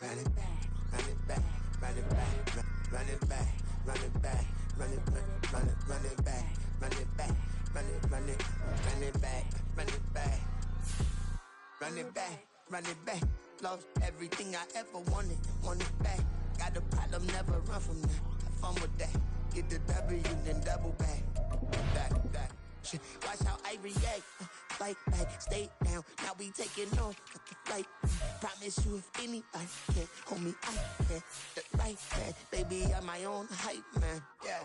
Run it back, run it back, run it back, run it back, run it back, run it back, run it back, run it back, run it back, run it back, run it back, run it back. Lost everything I ever wanted, want it back. Got a problem, never run from that. Have fun with that. Get the W, then double back. That. Shit. Watch how I react. Fight back, stay down. Now we taking off. Got the flight. Promise you if anybody can hold me, I can. The right hand, baby, I'm my own hype man. Yeah.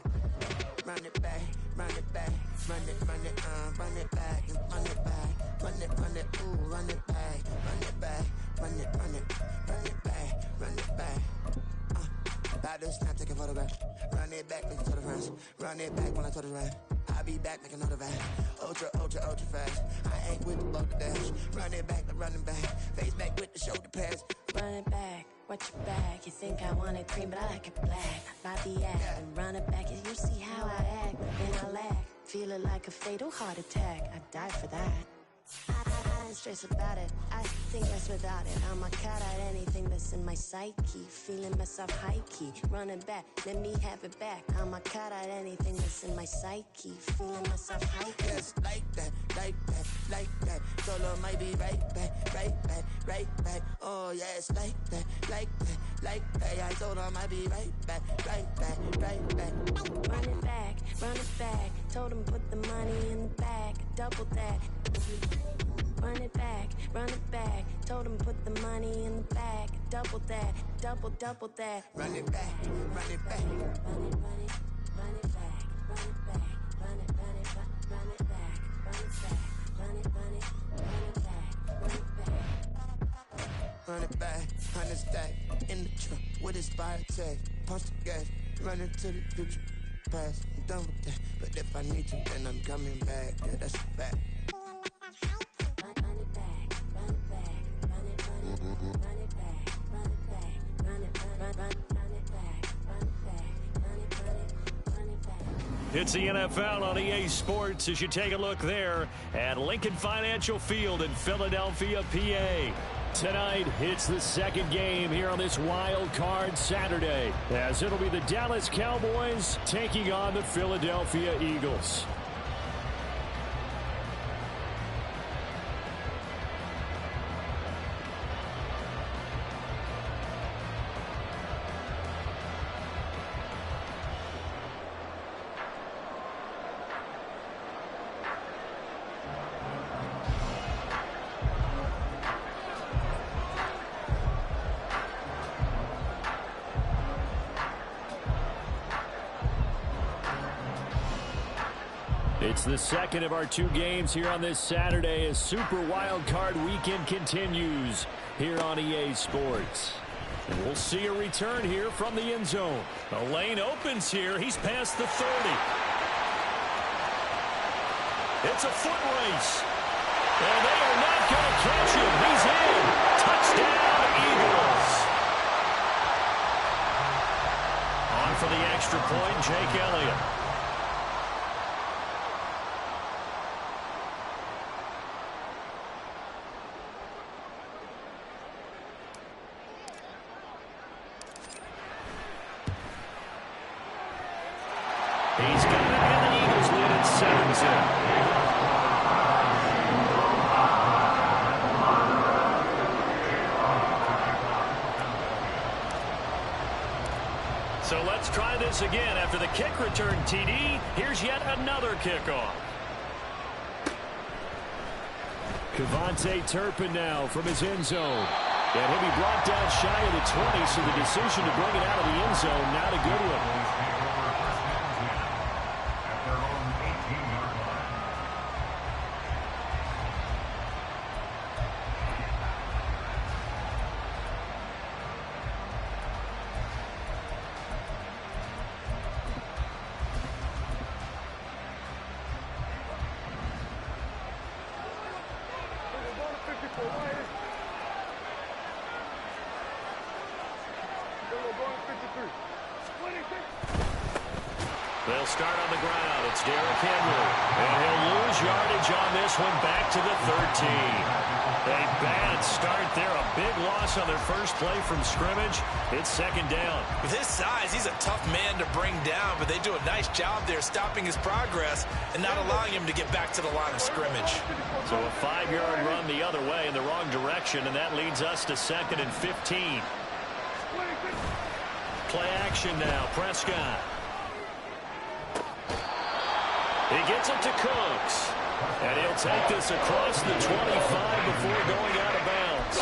Run it back, run it back, run it back, and run it back, ooh, run it back, run it back, run it back. Battles, not taking photograph. Run it back, make it to the friends. Run it back when I told it right. I'll be back, make another van. Ultra fast. I ain't with the buck dash. Run it back, I'm running back. Face back with the shoulder pads. Run it back, watch your back. You think I want it cream, but I like it black. Bobby act and run it back. You see how I act, then I laugh. Feeling like a fatal heart attack. I die for that. I ain't stressed about it. I think less without it. I'm a cut at anything that's in my psyche. Feeling myself high key. Running back, let me have it back. I'm a cut at anything that's in my psyche. Feeling myself high key. Yes, like that. Solo might be right back. Oh, yes, like that. I told her I might be right back. Run it back. Told him put the money in the bag. Double that. Run it back. Told him put the money in the bag. Double that. Double that. Run it back. Run it back. Run it back. Run it back. Run it back. Run it back. Run it back. Run it back. Run it back, 100 stack in the trunk with his fire tag. Punch the gas, running to the future. Past, I'm done with that. But if I need to, then I'm coming back. Yeah, that's a fact. It's the NFL on EA Sports as you take a look there at Lincoln Financial Field in Philadelphia, PA. Tonight, it's the second game here on this Wild Card Saturday, as it'll be the Dallas Cowboys taking on the Philadelphia Eagles. It's the second of our two games here on this Saturday as Super Wild Card Weekend continues here on EA Sports. And we'll see a return here from the end zone. The lane opens here. He's past the 30. It's a foot race. And they are not going to catch him. He's in. Touchdown, Eagles. for the extra point, Jake Elliott. He's got it, and the Eagles lead at 7-2. So let's try this again. After the kick return TD, here's yet another kickoff. KaVontae Turpin now from his end zone. And he'll be brought down shy of the 20, so the decision to bring it out of the end zone, not a good one. They'll start on the ground. It's Derrick Henry. And he'll lose yardage on this one, back to the 13. A bad start there. A big loss on their first play from scrimmage. It's second down. With his size, he's a tough man to bring down, but they do a nice job there stopping his progress and not allowing him to get back to the line of scrimmage. So a 5-yard run the other way in the wrong direction, and that leads us to 2nd and 15. Play action now. Prescott. He gets it to Cooks. And he'll take this across the 25 before going out of bounds.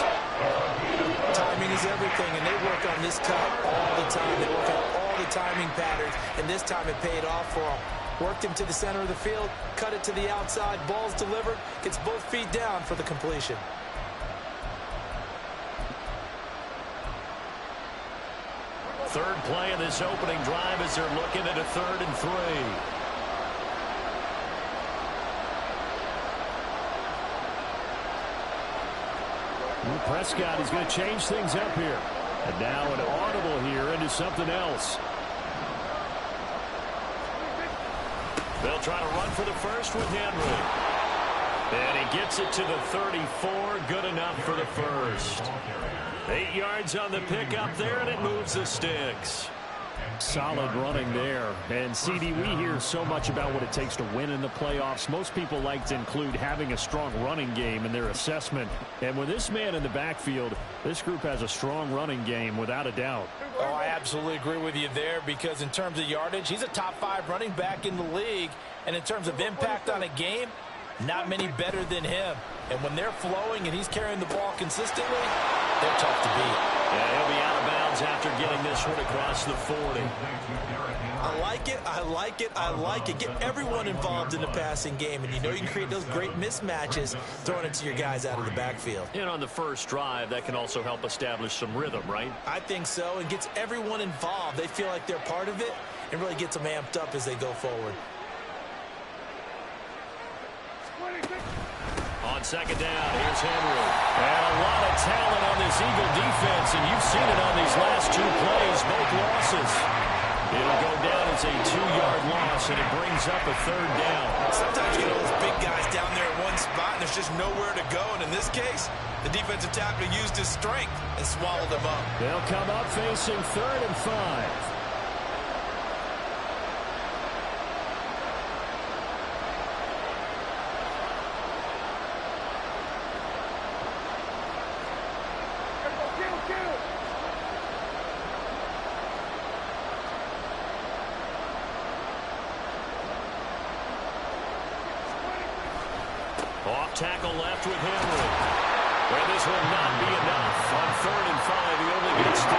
Timing is everything, and they work on this cut all the time. They work on all the timing patterns, and this time it paid off for him. Worked him to the center of the field, cut it to the outside, ball's delivered, gets both feet down for the completion. Third play of this opening drive as they're looking at a 3rd and 3. Prescott is going to change things up here. And now an audible here into something else. They'll try to run for the first with Henry. And he gets it to the 34. Good enough for the first. 8 yards on the pickup there, and it moves the sticks. Solid running there. And, CD, we hear so much about what it takes to win in the playoffs. Most people like to include having a strong running game in their assessment. And with this man in the backfield, this group has a strong running game without a doubt. Oh, I absolutely agree with you there, because in terms of yardage, he's a top 5 running back in the league. And in terms of impact on a game, not many better than him. And when they're flowing and he's carrying the ball consistently, they're tough to beat. Yeah, he'll be out of bounds after getting this one across the 40. I like it, I like it, I like it. Get everyone involved in the passing game, and you know you can create those great mismatches throwing it to your guys out of the backfield. And on the first drive, that can also help establish some rhythm, right? I think so, and gets everyone involved. They feel like they're part of it, and really gets them amped up as they go forward. On second down, here's Henry. And a lot of talent on this Eagle defense, and you've seen it on these last 2 plays, both losses. It'll go down as a 2-yard loss, and it brings up a 3rd down. Sometimes you get all those big guys down there in one spot, and there's just nowhere to go. And in this case, the defensive tackle used his strength and swallowed them up. They'll come up facing 3rd and 5. Off tackle left with Henry. Well, this will not be enough. On 3rd and 5, he only gets 3.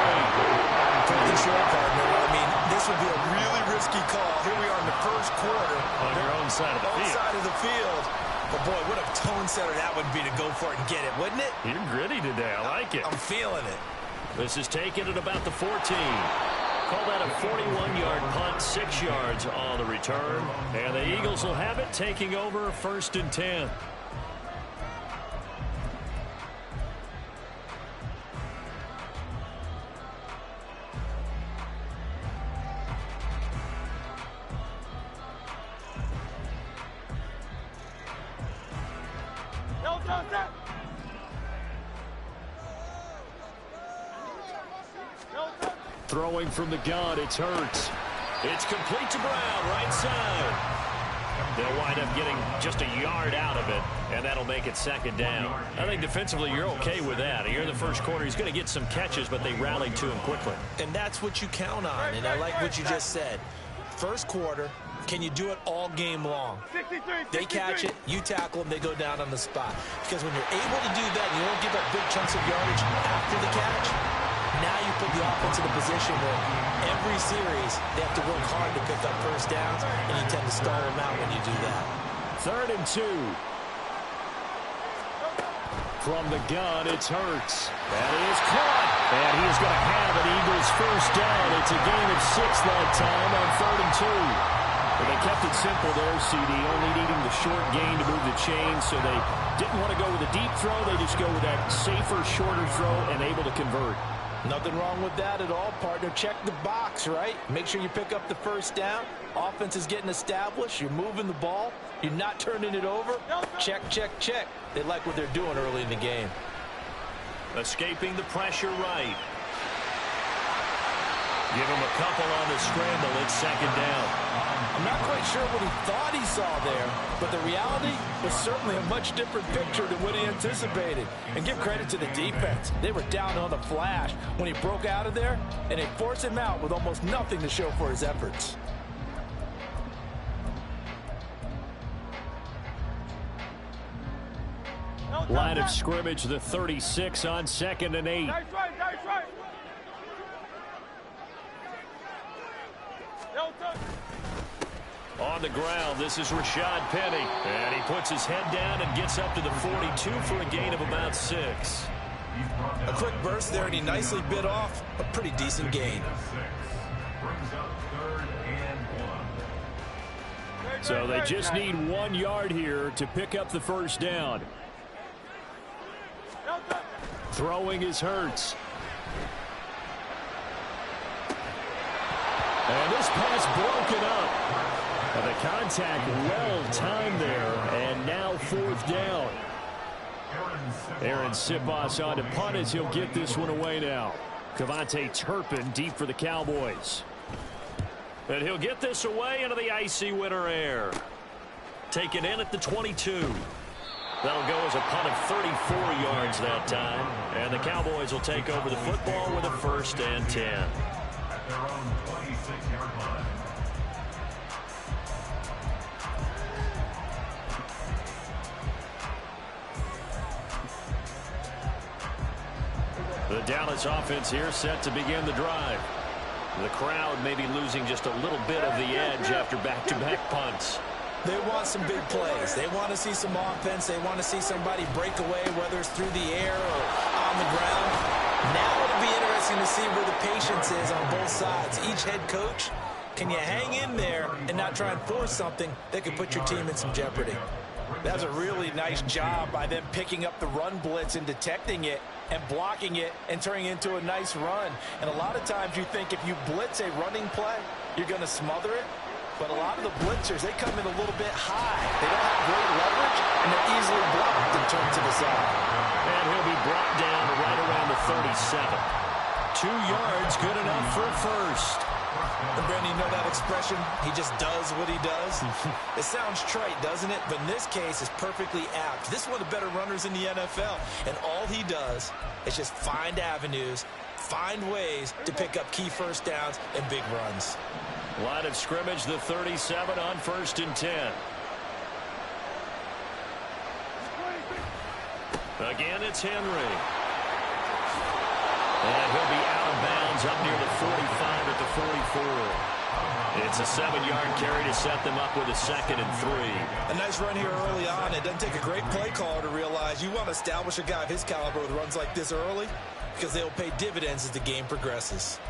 Fourth and short, partner. I mean, this would be a really risky call. Here we are in the first quarter. On your own side of the field. Side of the field. But, boy, what a tone setter that would be to go for it and get it, wouldn't it? You're gritty today. I like it. I'm feeling it. This is taken at about the 14. Call that a 41-yard punt, 6 yards on the return. And the Eagles will have it, taking over 1st and 10. Throwing from the gun, it's Hurts. It's complete to Brown, right side. They'll wind up getting just a yard out of it, and that'll make it second down. I think defensively you're okay with that. Here in the first quarter, he's going to get some catches, but they rallied to him quickly. And that's what you count on, and I like what you just said. First quarter, can you do it all game long? They catch it, you tackle them, they go down on the spot. Because when you're able to do that, and you don't give up big chunks of yardage after the catch, now you put the offense in a position where every series they have to work hard to pick up first downs, and you tend to stall them out when you do that. 3rd and 2. From the gun, it's Hurts. That is caught. And he is going to have an Eagles first down. It's a gain of 6 that time on 3rd and 2. Well, they kept it simple there, CD, only needing the short gain to move the chains, so they didn't want to go with a deep throw. They just go with that safer, shorter throw and able to convert. Nothing wrong with that at all, partner. Check the box, right? Make sure you pick up the first down. Offense is getting established. You're moving the ball. You're not turning it over. Check, check, check. They like what they're doing early in the game. Escaping the pressure right. Give him a couple on the scramble. It's second down. I'm not quite sure what he thought he saw there, but the reality was certainly a much different picture than what he anticipated. And give credit to the defense. They were down on the flash when he broke out of there, and they forced him out with almost nothing to show for his efforts. Line of scrimmage, the 36 on 2nd and 8. On the ground, this is Rashad Penny. And he puts his head down and gets up to the 42 for a gain of about 6. A quick burst there, and he nicely bit off a pretty decent gain. So they just need 1 yard here to pick up the first down. Throwing is Hurts. And this pass broken up. And the contact well timed there, and now 4th down. Aaron Siposs on to punt as he'll get this one away now. Kevontae Turpin deep for the Cowboys. And he'll get this away into the icy winter air. Taken in at the 22. That'll go as a punt of 34 yards that time. And the Cowboys will take over the football with a 1st and 10. Their own 26-yard line. The Dallas offense here set to begin the drive. The crowd may be losing just a little bit of the edge after back-to-back punts. They want some big plays. They want to see some offense. They want to see somebody break away, whether it's through the air or on the ground. Now it'll be interesting to see where the patience is on both sides. Each head coach, can you hang in there and not try and force something that could put your team in some jeopardy? That's a really nice job by them picking up the run blitz and detecting it and blocking it and turning it into a nice run. And a lot of times you think if you blitz a running play, you're going to smother it. But a lot of the blitzers, they come in a little bit high. They don't have great leverage, and they're easily blocked and turned to the side. And he'll be brought down right around the 37. 2 yards, good enough for a first. And Brandon, you know that expression? He just does what he does. It sounds trite, doesn't it? But in this case, it's perfectly apt. This is one of the better runners in the NFL. And all he does is just find avenues, find ways to pick up key first downs and big runs. Line of scrimmage, the 37 on 1st and 10. Again, it's Henry. And he'll be out of bounds up near the 45 at the 44. It's a 7-yard carry to set them up with a 2nd and 3. A nice run here early on. It doesn't take a great play caller to realize you want to establish a guy of his caliber with runs like this early because they'll pay dividends as the game progresses.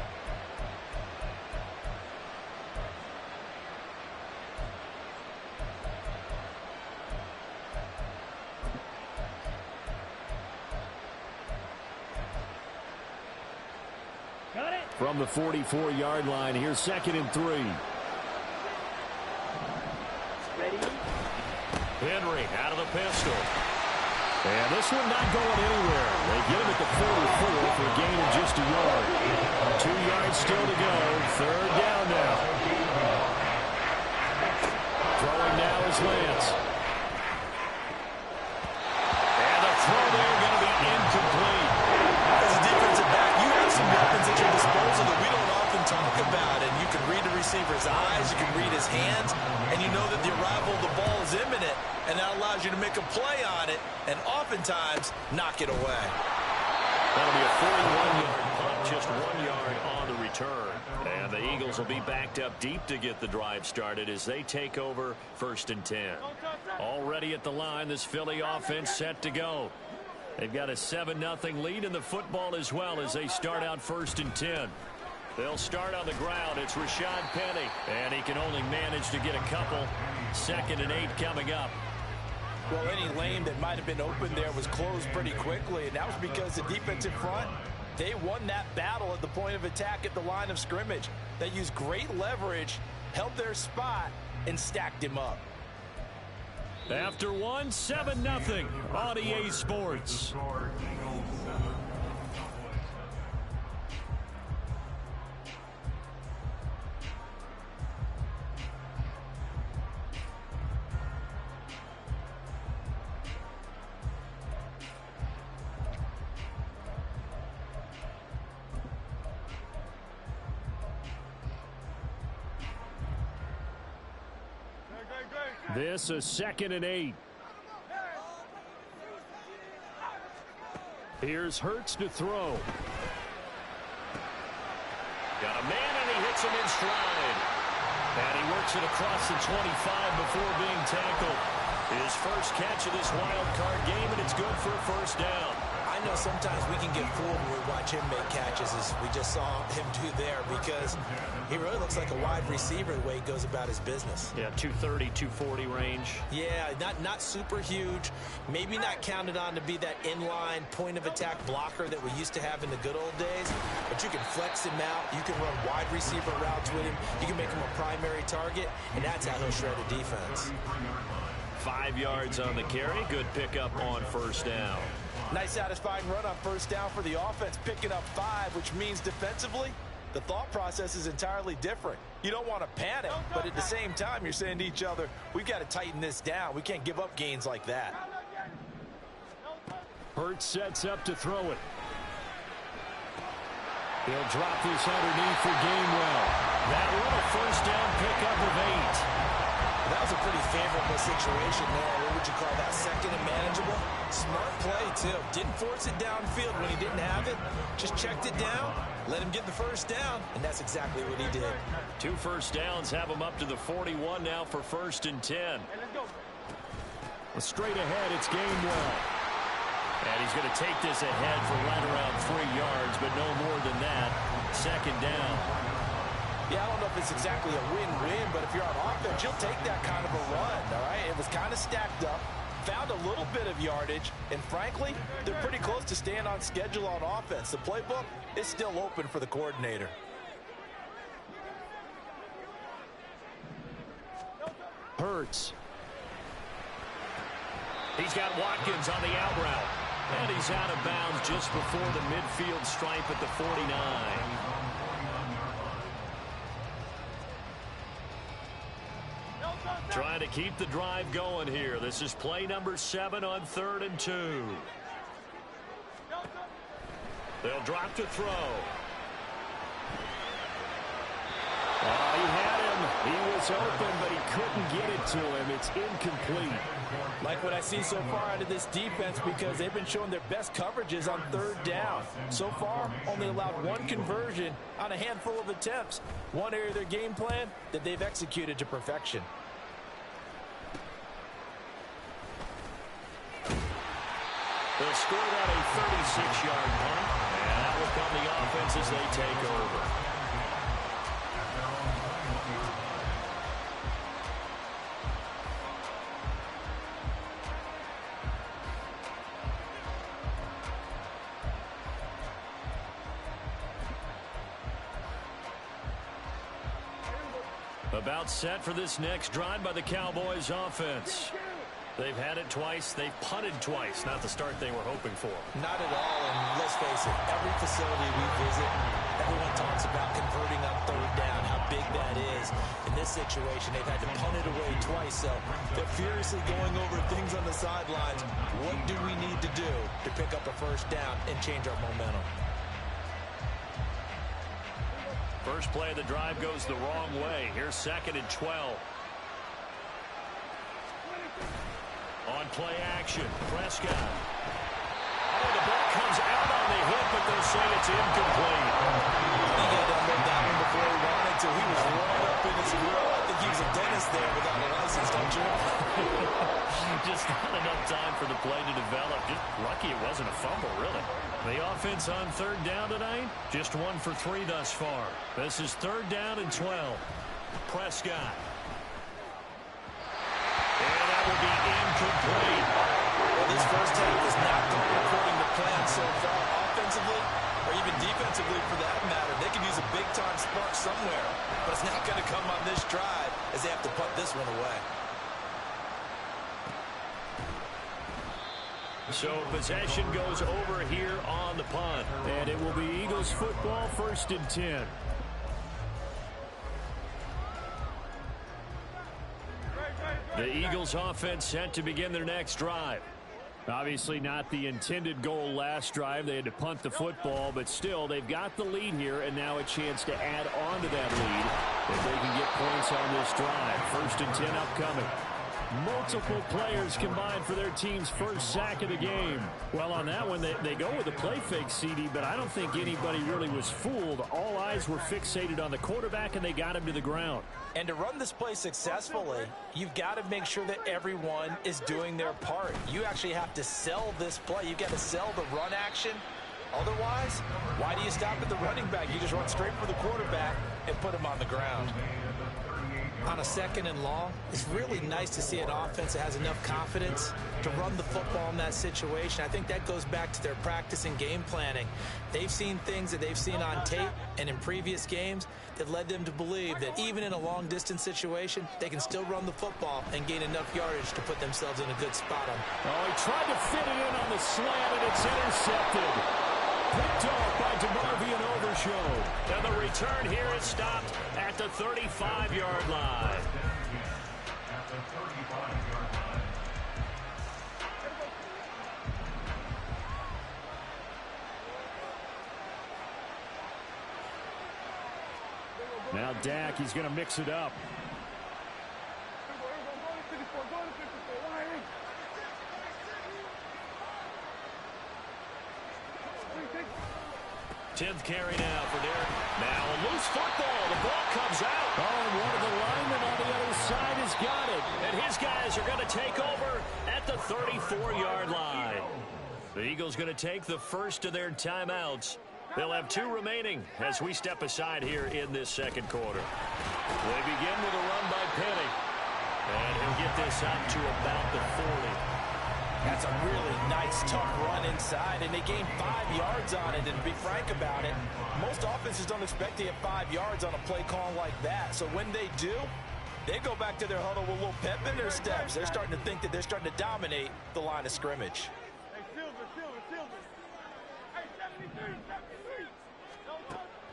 From the 44-yard line, here's 2nd and 3. Ready? Henry out of the pistol. And this one not going anywhere. They get him at the 44 for a gain of just a yard. 2 yards still to go. Third down now. Throwing now is Lance. And the throw there going to be incomplete. As a defensive back, you have some weapons at your disposal that we don't often talk about. And you can read the receiver's eyes, you can read his hands, and you know that the arrival of the ball is imminent. And that allows you to make a play on it and oftentimes knock it away. That'll be a 41-yard punt, just 1 yard on the return. And the Eagles will be backed up deep to get the drive started as they take over 1st and 10. Already at the line, this Philly offense set to go. They've got a 7-0 lead in the football as well as they start out 1st and 10. They'll start on the ground. It's Rashad Penny, and he can only manage to get a couple. 2nd and 8 coming up. Well, any lane that might have been open there was closed pretty quickly, and that was because the defensive front, they won that battle at the point of attack at the line of scrimmage. They used great leverage, held their spot, and stacked him up. After 7-0 on EA Sports. This is 2nd and 8. Here's Hurts to throw. Got a man, and he hits him in stride. And he works it across the 25 before being tackled. His first catch of this wild card game, and it's good for a 1st down. I know sometimes we can get fooled when we watch him make catches, as we just saw him do there, because he really looks like a wide receiver the way he goes about his business. Yeah, 230, 240 range. Yeah, not super huge. Maybe not counted on to be that inline point-of-attack blocker that we used to have in the good old days, but you can flex him out. You can run wide receiver routes with him. You can make him a primary target, and that's how he'll shred a defense. 5 yards on the carry. Good pickup on 1st down. Nice satisfying run on 1st down for the offense, picking up 5, which means defensively, the thought process is entirely different. You don't want to panic, but at the same time, you're saying to each other, we've got to tighten this down. We can't give up gains like that. Hurts sets up to throw it. He'll drop this underneath for Gainwell. That one, a 1st down pickup of 8. That was a pretty favorable situation there. What would you call that? 2nd and manageable? Smart play, too. Didn't force it downfield when he didn't have it. Just checked it down, let him get the 1st down, and that's exactly what he did. 2 1st downs have him up to the 41 now for 1st and 10. Straight ahead, it's Gainwell. And he's going to take this ahead for right around 3 yards, but no more than that. 2nd down. Yeah, I don't know if it's exactly a win-win, but if you're on offense, you'll take that kind of a run, all right? It was kind of stacked up, found a little bit of yardage, and frankly, they're pretty close to staying on schedule on offense. The playbook is still open for the coordinator. Hurts. He's got Watkins on the out route. And he's out of bounds just before the midfield stripe at the 49. Trying to keep the drive going here. This is play number 7 on 3rd and 2. They'll drop to throw. Oh, he had him. He was open, but he couldn't get it to him. It's incomplete. Like what I see so far out of this defense, because they've been showing their best coverages on 3rd down. So far, only allowed 1 conversion on a handful of attempts. One area of their game plan that they've executed to perfection. They'll score that a 36-yard punt, and that will come the offense as they take over. About set for this next drive by the Cowboys offense. They've had it twice. They've punted twice. Not the start they were hoping for. Not at all, and let's face it, every facility we visit, everyone talks about converting on third down, how big that is. In this situation, they've had to punt it away twice, so they're furiously going over things on the sidelines. What do we need to do to pick up a first down and change our momentum? First play of the drive goes the wrong way. Here's 2nd and 12. On play action, Prescott. Oh, the ball comes out on the hit, but they'll say it's incomplete. I think he had to unload that one before he wanted to. He was right up in his grill. I think he was a dentist there without a license, don't you? Just not enough time for the play to develop. Just lucky it wasn't a fumble, really. The offense on third down tonight, just 1 for 3 thus far. This is 3rd down and 12. Prescott. And that will be incomplete. Well, this first half has not gone according to plan so far, offensively or even defensively for that matter. They could use a big-time spark somewhere, but it's not going to come on this drive as they have to punt this one away. So possession goes over here on the punt, and it will be Eagles football, 1st and 10. The Eagles offense set to begin their next drive. Obviously not the intended goal last drive. They had to punt the football, but still they've got the lead here and now a chance to add on to that lead if they can get points on this drive. 1st and 10 upcoming. Multiple players combined for their team's first sack of the game. Well, on that one, they go with a play fake, CD, but I don't think anybody really was fooled. All eyes were fixated on the quarterback, and they got him to the ground. And to run this play successfully, you've got to make sure that everyone is doing their part. You actually have to sell this play. You've got to sell the run action. Otherwise, why do you stop at the running back? You just run straight for the quarterback and put him on the ground. On a 2nd and long, it's really nice to see an offense that has enough confidence to run the football in that situation. I think that goes back to their practice and game planning. They've seen things that they've seen on tape and in previous games that led them to believe that even in a long-distance situation, they can still run the football and gain enough yardage to put themselves in a good spot. Oh, he tried to fit it in on the slant, and it's intercepted. Picked off by DeMarvion Overshow. And the return here is stopped at the 35-yard line. At the 35-yard line. Now Dak, he's going to mix it up. Tenth carry now for Derek. Now a loose football. The ball comes out. Oh, and one of the linemen on the other side has got it. And his guys are going to take over at the 34-yard line. The Eagles going to take the first of their timeouts. They'll have 2 remaining as we step aside here in this 2nd quarter. They begin with a run by Penny. And he'll get this out to about the 40. That's a really nice, tough run inside, and they gained 5 yards on it. And to be frank about it, most offenses don't expect to get 5 yards on a play call like that. So when they do, they go back to their huddle with a little pep in their steps. They're starting to think that they're starting to dominate the line of scrimmage.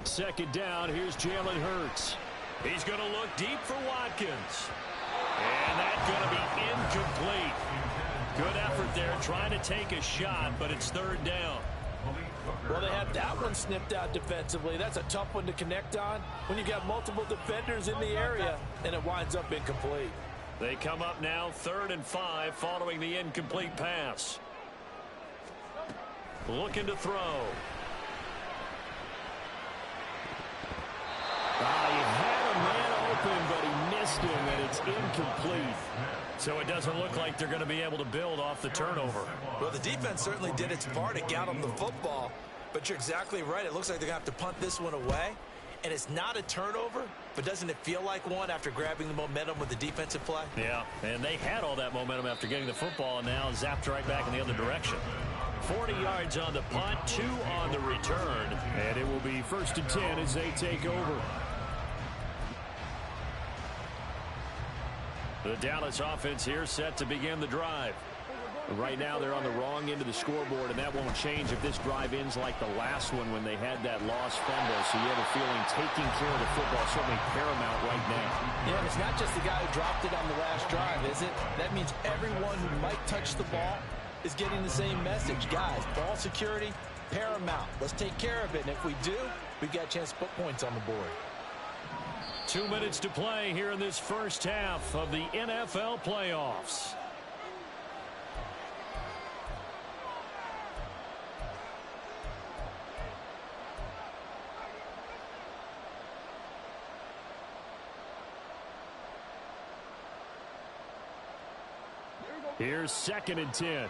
Second down, here's Jalen Hurts. He's going to look deep for Watkins. And that's going to be incomplete. Good effort there, trying to take a shot, but it's 3rd down. Well, they had that one snipped out defensively. That's a tough one to connect on when you got multiple defenders in the area, and it winds up incomplete. They come up now 3rd and 5 following the incomplete pass. Looking to throw. He had a man open, but he missed him, and it's incomplete. So it doesn't look like they're going to be able to build off the turnover. Well, the defense certainly did its part to get them the football, but you're exactly right. It looks like they're going to have to punt this one away, and it's not a turnover, but doesn't it feel like one after grabbing the momentum with the defensive play? Yeah, and they had all that momentum after getting the football, and now zapped right back in the other direction. 40 yards on the punt, 2 on the return, and it will be 1st and 10 as they take over. The Dallas offense here set to begin the drive. Right now they're on the wrong end of the scoreboard, and that won't change if this drive ends like the last one when they had that lost fumble. So you have a feeling taking care of the football is certainly paramount right now. Yeah, and it's not just the guy who dropped it on the last drive, is it? That means everyone who might touch the ball is getting the same message. Guys, ball security, paramount. Let's take care of it, and if we do, we've got a chance to put points on the board. 2 minutes to play here in this first half of the NFL playoffs. Here's 2nd and 10.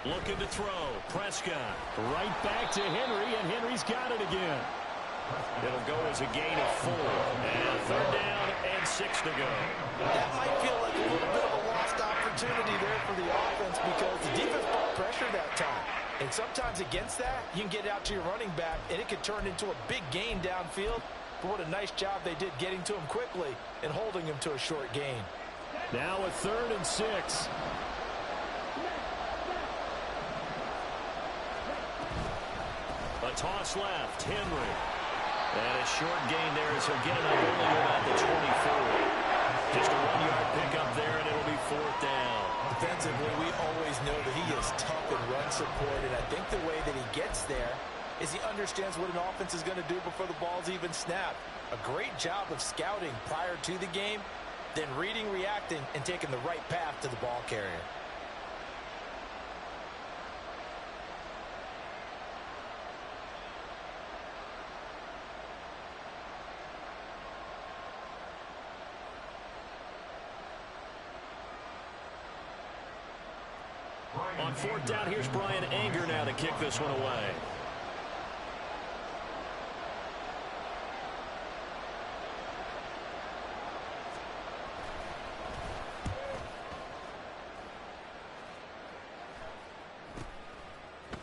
Looking to throw. Prescott right back to Henry, and Henry's got it again. It'll go as a gain of 4. And 3rd down and 6 to go. That might feel like a little bit of a lost opportunity there for the offense because the defense brought pressure that time. And sometimes against that, you can get out to your running back, and it could turn into a big gain downfield. But what a nice job they did getting to him quickly and holding him to a short gain. Now a 3rd and 6. A toss left. Henry. And a short gain there as he'll get it up only about the 24. Just a 1-yard pickup there, and it'll be 4th down. Defensively, we always know that he is tough in run support, and I think the way that he gets there is he understands what an offense is going to do before the ball's even snapped. A great job of scouting prior to the game, then reading, reacting, and taking the right path to the ball carrier. On 4th down, here's Brian Anger now to kick this one away.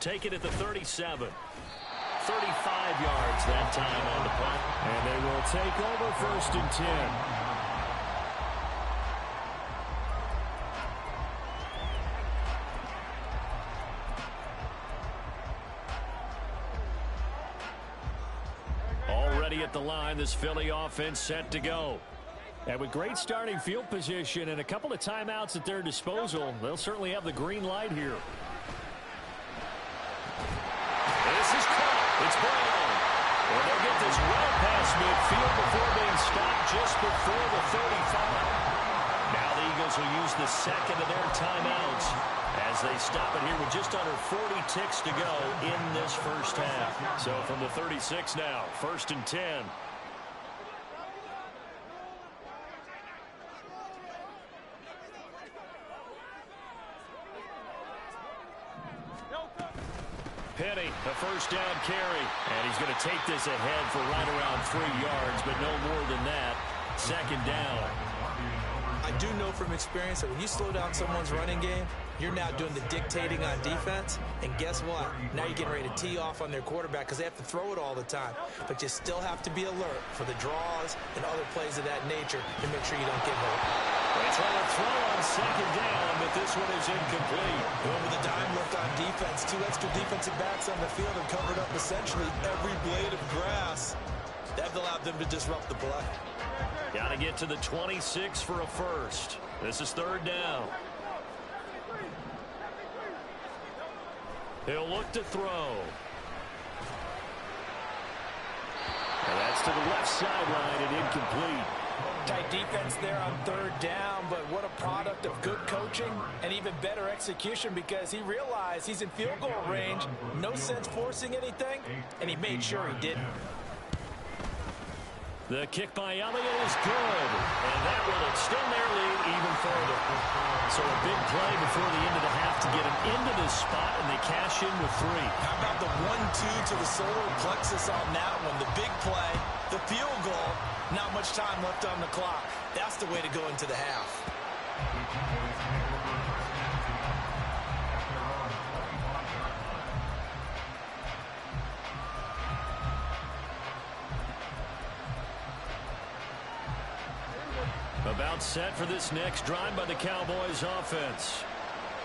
Take it at the 37. 35 yards that time on the punt. And they will take over 1st and 10. At the line, this Philly offense set to go. And with great starting field position and a couple of timeouts at their disposal, they'll certainly have the green light here. This is caught. It's Brown. And they'll get this well past midfield before being stopped just before the 35. Now the Eagles will use the 2nd of their timeouts as they stop it here with just under 40 ticks to go in this first half. So from the 36 now, 1st and 10. Penny, a 1st down carry. And he's going to take this ahead for right around 3 yards, but no more than that. 2nd down. I do know from experience that when you slow down someone's running game, you're now doing the dictating on defense. And guess what? Now you're getting ready to tee off on their quarterback because they have to throw it all the time. But you still have to be alert for the draws and other plays of that nature to make sure you don't get hurt. They try to throw on 2nd down, but this one is incomplete. Going with a dime left on defense. 2 extra defensive backs on the field and covered up essentially every blade of grass. That allowed them to disrupt the play. Got to get to the 26 for a 1st. This is 3rd down. He'll look to throw. And that's to the left sideline and incomplete. Tight defense there on 3rd down, but what a product of good coaching and even better execution because he realized he's in field goal range. No sense forcing anything, and he made sure he didn't. The kick by Elliott is good, and that will extend their lead even further. So a big play before the end of the half to get them into this spot, and they cash in with 3. How about the 1-2 to the solar plexus on that one? The big play, the field goal, not much time left on the clock. That's the way to go into the half. Cowboys take over first and 10 at their own 41-yard line. About set for this next drive by the Cowboys offense.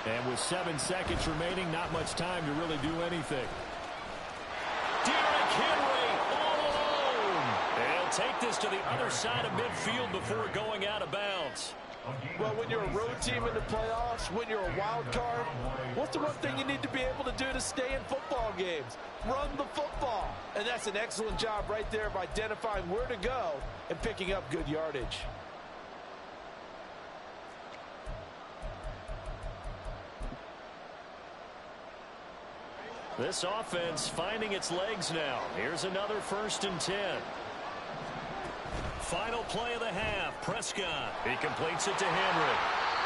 And with 7 seconds remaining, not much time to really do anything. Derrick Henry all alone. They'll take this to the other side of midfield before going out of bounds. Well, when you're a road team in the playoffs, when you're a wild card, what's the one thing you need to be able to do to stay in football games? Run the football. And that's an excellent job right there of identifying where to go and picking up good yardage. This offense finding its legs now. Here's another 1st and 10. Final play of the half. Prescott. He completes it to Henry.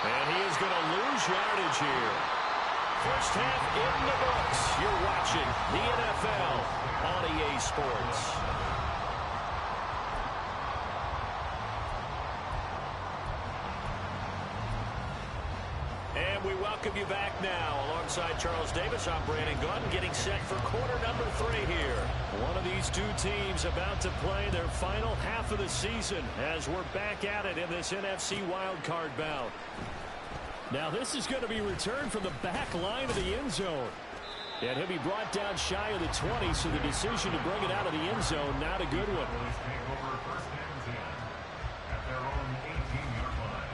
And he is going to lose yardage here. First half in the books. You're watching the NFL on EA Sports. And we welcome you back now. Alongside Charles Davis, I'm Brandon Gunn, getting set for quarter number 3 here. One of these two teams about to play their final half of the season as we're back at it in this NFC wildcard bout. Now this is going to be returned from the back line of the end zone. And he'll be brought down shy of the 20, so the decision to bring it out of the end zone, not a good one. Cowboys take over first and 10 at their own 18-yard line.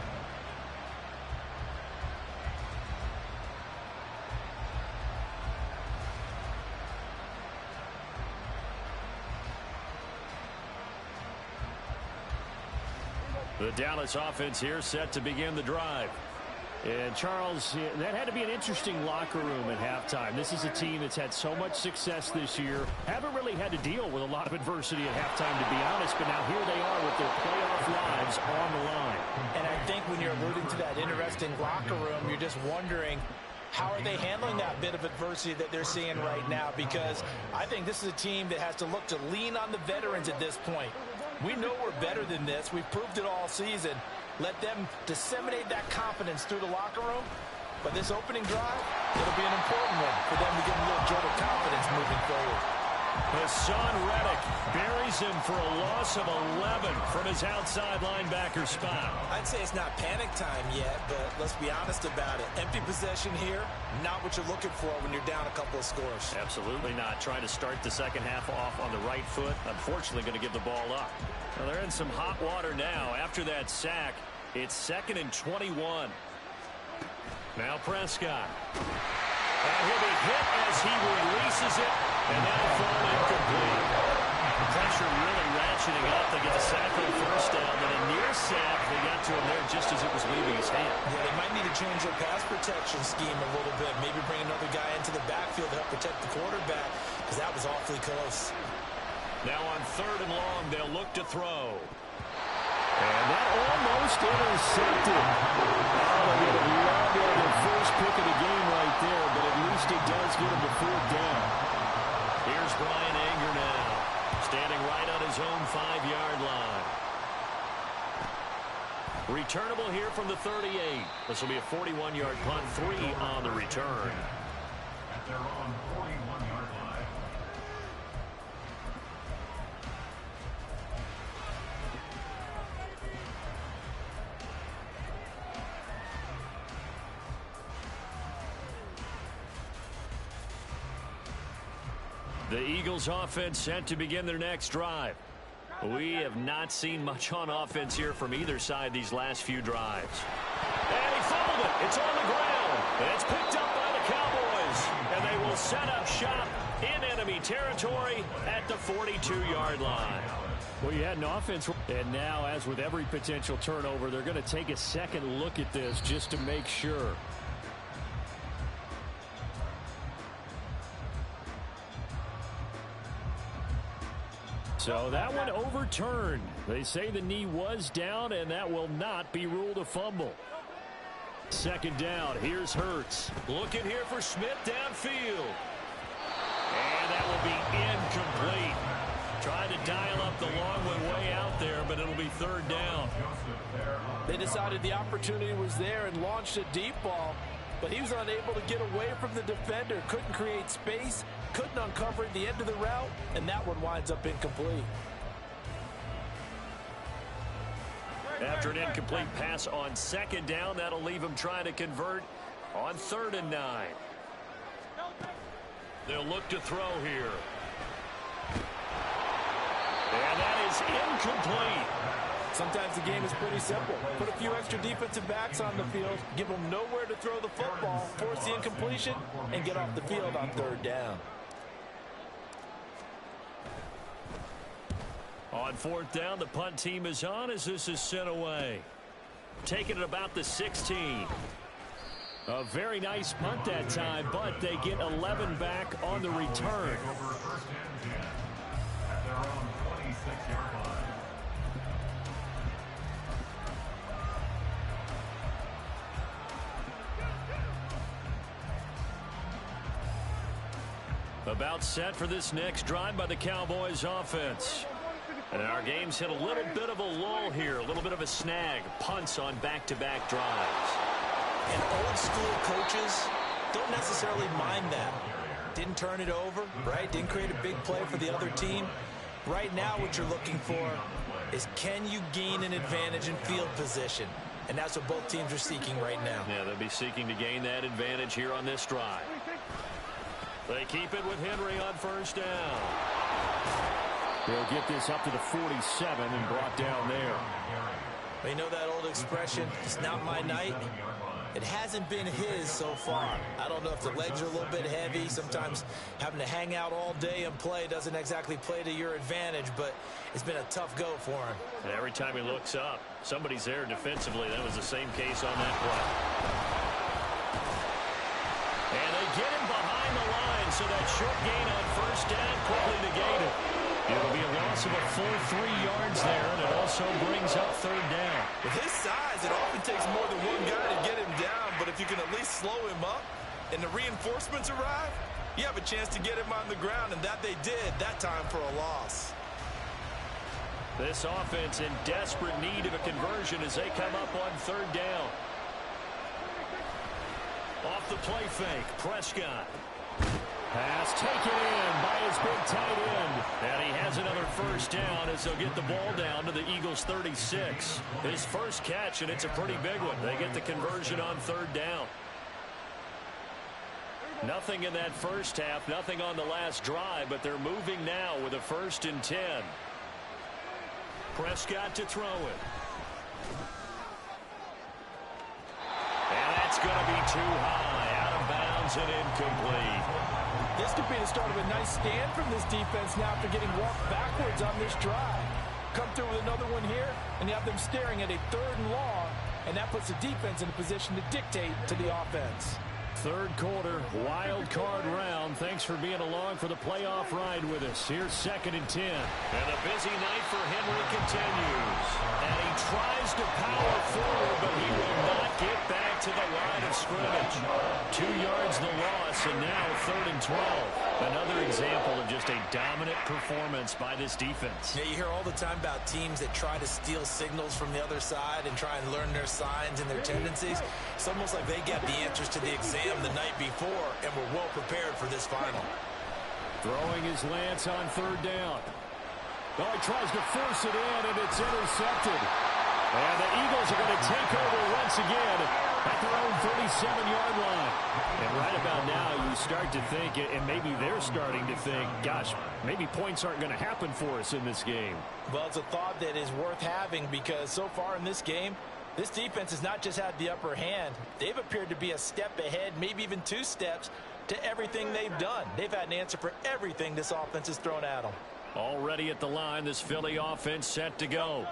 The Dallas offense here set to begin the drive. And Charles, that had to be an interesting locker room at halftime. This is a team that's had so much success this year. Haven't really had to deal with a lot of adversity at halftime, to be honest. But now here they are with their playoff lives on the line. And I think when you're alluding to that interesting locker room, you're just wondering, how are they handling that bit of adversity that they're seeing right now? Because I think this is a team that has to look to lean on the veterans at this point. We know we're better than this. We've proved it all season. Let them disseminate that confidence through the locker room. But this opening drive, it'll be an important one for them to get a little jolt of confidence moving forward. Hassan Reddick buries him for a loss of 11 from his outside linebacker spot. I'd say it's not panic time yet, but let's be honest about it. Empty possession here, not what you're looking for when you're down a couple of scores. Absolutely not. Trying to start the second half off on the right foot. Unfortunately, going to give the ball up. Well, they're in some hot water now. After that sack, it's 2nd and 21. Now Prescott. And he'll be hit as he releases it, and that'll fall incomplete. The pressure really ratcheting up. They get the sack for the first down, then a near sack. They got to him there just as it was leaving his hand. Yeah, they might need to change their pass protection scheme a little bit. Maybe bring another guy into the backfield to help protect the quarterback, because that was awfully close. Now on 3rd and long, they'll look to throw. And that almost intercepted. Oh, they would love to have their first pick of the game right there, but at least it does get them to 4th down. Here's Bryan Anger now, standing right on his own 5-yard line. Returnable here from the 38. This will be a 41-yard punt, 3 on the return. At their own 41-yard line. The Eagles offense set to begin their next drive. We have not seen much on offense here from either side these last few drives. And he fumbled it. It's on the ground. And it's picked up by the Cowboys. And they will set up shop in enemy territory at the 42-yard line. Well, you had an offense. And now, as with every potential turnover, they're going to take a second look at this just to make sure. So that one overturned. They say the knee was down, and that will not be ruled a fumble. 2nd down. Here's Hurts. Looking here for Smith downfield. And that will be incomplete. Trying to dial up the long one way out there, but it'll be third down. They decided the opportunity was there and launched a deep ball, but he was unable to get away from the defender. Couldn't create space, couldn't uncover the end of the route, and that one winds up incomplete. After an incomplete pass on second down, that'll leave him trying to convert on 3rd and 9. They'll look to throw here. And that is incomplete. Sometimes the game is pretty simple. Put a few extra defensive backs on the field, give them nowhere to throw the football, force the incompletion, and get off the field on 3rd down. On 4th down, the punt team is on as this is sent away. Taking it about the 16. A very nice punt that time, but they get 11 back on the return. At their own 26-yard line. About set for this next drive by the Cowboys offense. And our game's hit a little bit of a lull here, a little bit of a snag. Punts on back-to-back drives. And old school coaches don't necessarily mind that. Didn't turn it over, right? Didn't create a big play for the other team. Right now what you're looking for is, can you gain an advantage in field position? And that's what both teams are seeking right now. Yeah, they'll be seeking to gain that advantage here on this drive. They keep it with Henry on 1st down. They'll get this up to the 47 and brought down there. Well, you know that old expression, it's not my night? It hasn't been his so far. I don't know if the legs are a little bit heavy. Sometimes having to hang out all day and play doesn't exactly play to your advantage, but it's been a tough go for him. And every time he looks up, somebody's there defensively. That was the same case on that play. And they get him behind the line, so that short gain on 1st down quickly negated. It'll be a loss of a full 3 yards there, and it also brings up 3rd down. With his size, it often takes more than one guy to get him down, but if you can at least slow him up and the reinforcements arrive, you have a chance to get him on the ground, and that they did that time for a loss. This offense in desperate need of a conversion as they come up on 3rd down. Off the play fake, Prescott. Pass taken in by his big tight end. And he has another 1st down as they'll get the ball down to the Eagles' 36. His first catch, and it's a pretty big one. They get the conversion on 3rd down. Nothing in that first half, nothing on the last drive, but they're moving now with a 1st and 10. Prescott to throw it. And that's going to be too high, out of bounds and incomplete. This could be the start of a nice stand from this defense now after getting walked backwards on this drive. Come through with another one here, and you have them staring at a 3rd and long, and that puts the defense in a position to dictate to the offense. 3rd quarter, wild card round. Thanks for being along for the playoff ride with us. Here's 2nd and 10. And a busy night for Henry continues. And he tries to power forward, but he will not get back to the line of scrimmage. 2 yards the loss, and now 3rd and 12. Another example of just a dominant performance by this defense. Yeah, you hear all the time about teams that try to steal signals from the other side and try and learn their signs and their tendencies. It's almost like they got the answers to the exam the night before and were well prepared for this final. Throwing his Lance on 3rd down. Oh, he tries to force it in, and it's intercepted. And the Eagles are going to take over once again at their own 37-yard line. And right about now, you start to think, and maybe they're starting to think, gosh, maybe points aren't going to happen for us in this game. Well, it's a thought that is worth having because so far in this game, this defense has not just had the upper hand. They've appeared to be a step ahead, maybe even 2 steps, to everything they've done. They've had an answer for everything this offense has thrown at them. Already at the line, this Philly offense set to go.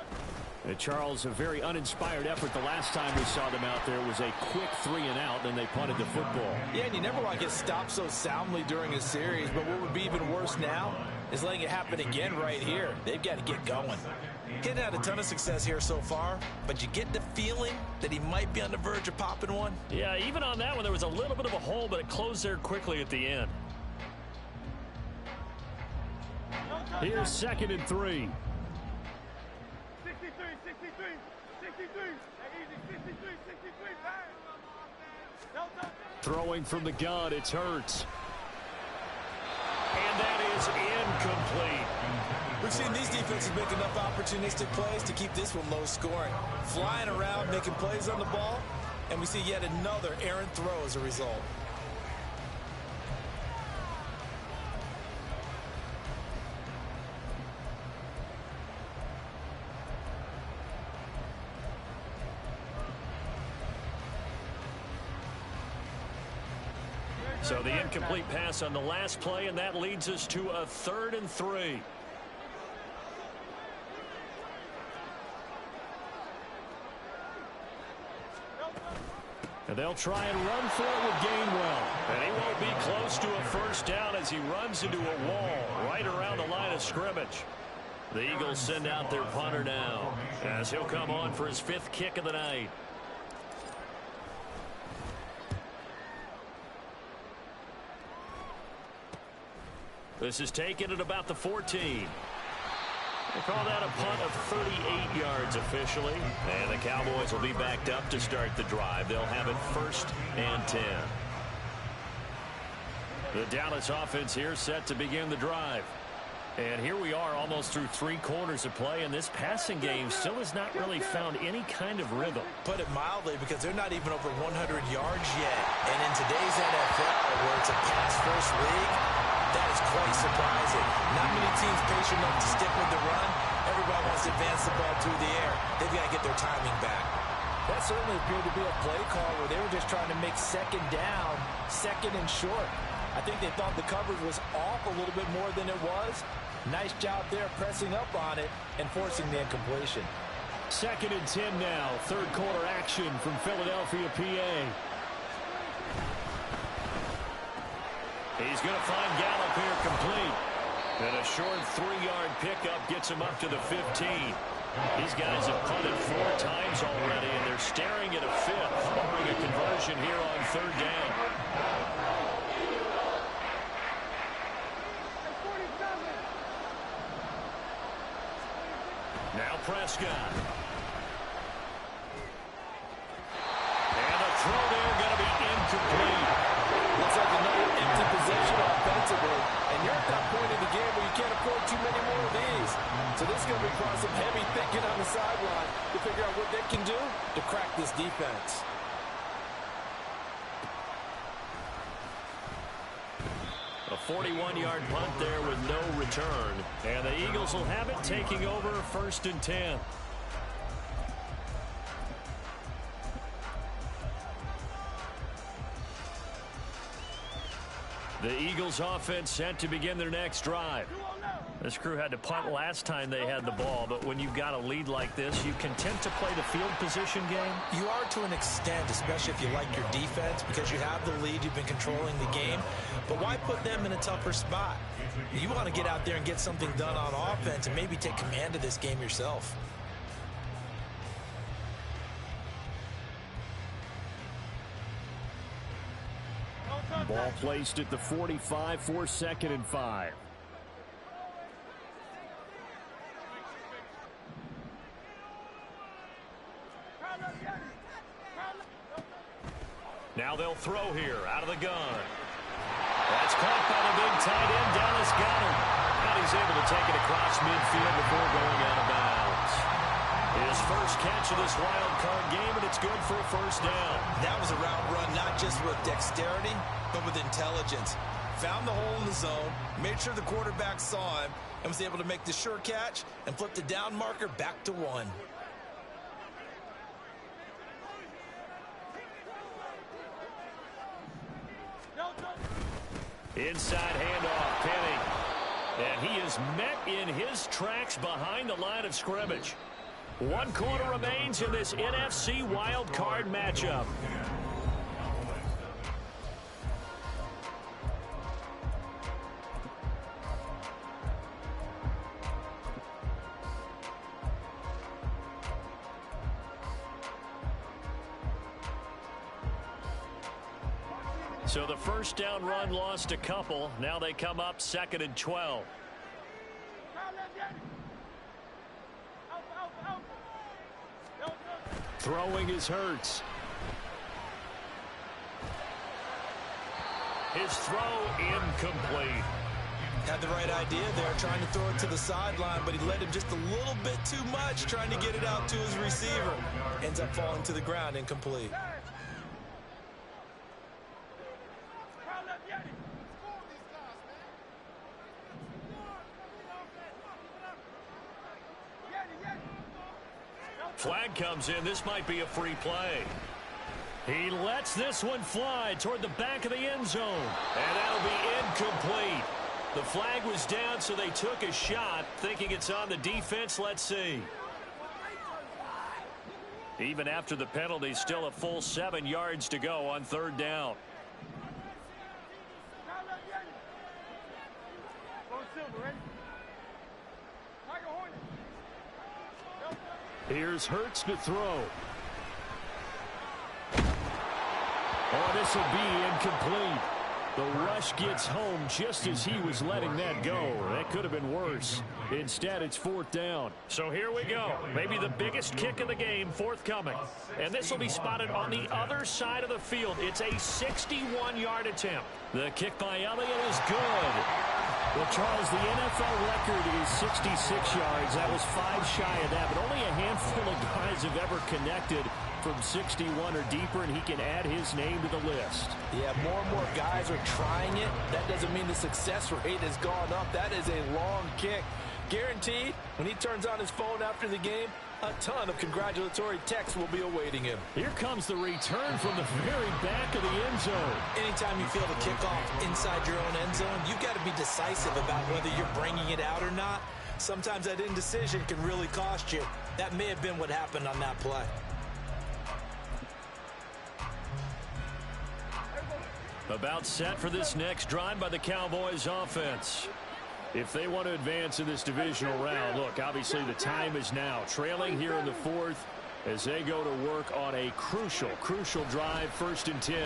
And Charles, a very uninspired effort the last time we saw them out there. It was a quick 3 and out, then they punted the football. Yeah, and you never want to get stopped so soundly during a series, but what would be even worse now is letting it happen again right here. They've got to get going. Hitting had a ton of success here so far, but you get the feeling that he might be on the verge of popping one. Yeah, even on that one, there was a little bit of a hole, but it closed there quickly at the end. Here's 2nd and 3. 63, 63, 63. Easy, 63, 63. Throwing from the gun, it's Hurts. And that is incomplete. We've seen these defenses make enough opportunistic plays to keep this one low scoring. Flying around, making plays on the ball, and we see yet another errant throw as a result. So the incomplete pass on the last play, and that leads us to a 3rd and 3. And they'll try and run for it with Gainwell. And he won't be close to a first down as he runs into a wall right around the line of scrimmage. The Eagles send out their punter now as he'll come on for his 5th kick of the night. This is taken at about the 14. They call that a punt of 38 yards officially. And the Cowboys will be backed up to start the drive. They'll have it 1st and 10. The Dallas offense here set to begin the drive. And here we are almost through 3 quarters of play, and this passing game still has not really found any kind of rhythm. Put it mildly, because they're not even over 100 yards yet. And in today's NFL, where it's a pass-first league, that is quite surprising. Not many teams patient enough to stick with the run. Everybody wants to advance the ball through the air. They've got to get their timing back. That certainly appeared to be a play call where they were just trying to make 2nd down, 2nd and short. I think they thought the coverage was off a little bit more than it was. Nice job there pressing up on it and forcing the incompletion. 2nd and 10 now. 3rd quarter action from Philadelphia, PA. He's going to find Gallup here complete. And a short 3-yard pickup gets him up to the 15. These guys have punted 4 times already, and they're staring at a 5th, barring a conversion here on 3rd down. Now Prescott. And a throw there going to be incomplete. Looks like another empty possession offensively. And you're at that point in the game where you can't afford too many more of these. So this is going to require some heavy thinking on the sideline to figure out what they can do to crack this defense. A 41-yard punt there with no return. And the Eagles will have it, taking over 1st and 10. The Eagles offense set to begin their next drive. This crew had to punt last time they had the ball, but when you've got a lead like this, you content to play the field position game? You are to an extent, especially if you like your defense, because you have the lead, you've been controlling the game. But why put them in a tougher spot? You want to get out there and get something done on offense and maybe take command of this game yourself. Ball placed at the 45 for 2nd and 5. Now they'll throw here out of the gun. That's caught by the big tight end, Dallas Goedert. And he's able to take it across midfield before going out of bounds. His first catch of this wild card game, and it's good for a 1st down. That was a route run, not just with dexterity, but with intelligence. Found the hole in the zone, made sure the quarterback saw him, and was able to make the sure catch and flip the down marker back to 1. Inside handoff, Penny. And he is met in his tracks behind the line of scrimmage. 1 quarter remains in this NFC wild card matchup. So the 1st down run lost a couple. Now they come up 2nd and 12. Throwing is Hurts. His throw incomplete. Had the right idea there, trying to throw it to the sideline, but he led him just a little bit too much, trying to get it out to his receiver. Ends up falling to the ground, incomplete. Flag comes in. This might be a free play. He lets this one fly toward the back of the end zone. And that'll be incomplete. The flag was down, so they took a shot, thinking it's on the defense. Let's see. Even after the penalty, still a full 7 yards to go on 3rd down. Here's Hurts to throw. Oh, this will be incomplete. The rush gets home just as he was letting that go. That could have been worse. Instead, it's 4th down. So here we go. Maybe the biggest kick of the game forthcoming. And this will be spotted on the other side of the field. It's a 61-yard attempt. The kick by Elliott is good. Well, Charles, the NFL record is 66 yards. That was 5 shy of that, but only a handful of guys have ever connected from 61 or deeper, and he can add his name to the list. Yeah, more and more guys are trying it. That doesn't mean the success rate has gone up. That is a long kick. Guaranteed, when he turns on his phone after the game, a ton of congratulatory texts will be awaiting him. Here comes the return from the very back of the end zone. Anytime you feel the kickoff inside your own end zone, you've got to be decisive about whether you're bringing it out or not. Sometimes that indecision can really cost you. That may have been what happened on that play. About set for this next drive by the Cowboys offense. If they want to advance in this divisional round, look, obviously the time is now. Trailing here in the 4th as they go to work on a crucial drive, 1st and 10.